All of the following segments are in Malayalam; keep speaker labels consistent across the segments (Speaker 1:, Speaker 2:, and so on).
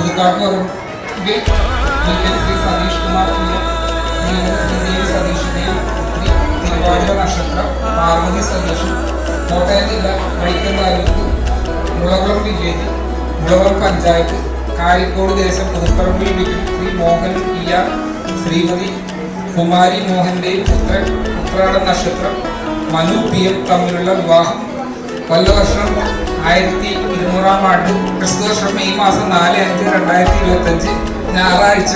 Speaker 1: പുതുക്കാട് പറമ്പിൽ ശ്രീ സതീഷ് കുമാർ ശ്രീദേവി സതീഷിന്റെയും തിരുവാതിര നക്ഷത്രം പാർവതി സതീഷും കോട്ടയം ജില്ല വൈക്കം താലൂക്ക് മുളകുളം വില്ലേജ് മുളകുളം പഞ്ചായത്ത് കാരിക്കോട് ദേശം പുതുപ്പറമ്പിൽ വീട്ടിൽ ശ്രീ മോഹൻ ഇയാർ ശ്രീമതി കുമാരി മോഹന്റെയും ഉത്രാട നക്ഷത്രം മനു പി എം തമ്മിലുള്ള വിവാഹം കൊല്ലവർഷം 1200 ആണ്ട് ക്രിസ്തുവർഷം മെയ് മാസം 4/5/2025 ഞായറാഴ്ച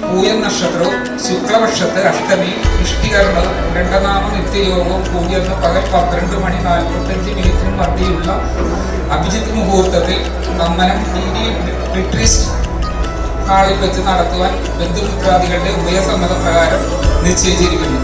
Speaker 1: പൂയം നക്ഷത്രവും ശുക്ലപക്ഷത്ത് അഷ്ടമി ഇഷ്ടികരണവും രണ്ടനാമ നിത്യയോഗവും കൂടിയെന്ന് പകൽ 12:45 മധ്യയുള്ള അഭിജിത്ത് മുഹൂർത്തത്തിൽ കമ്മനം റിട്രീറ്റ് ഹാളിൽ വെച്ച് നടത്തുവാൻ ബന്ധുമിത്രാദികളുടെ ഉഭയസമ്മത പ്രകാരം നിശ്ചയിച്ചിരിക്കുന്നു.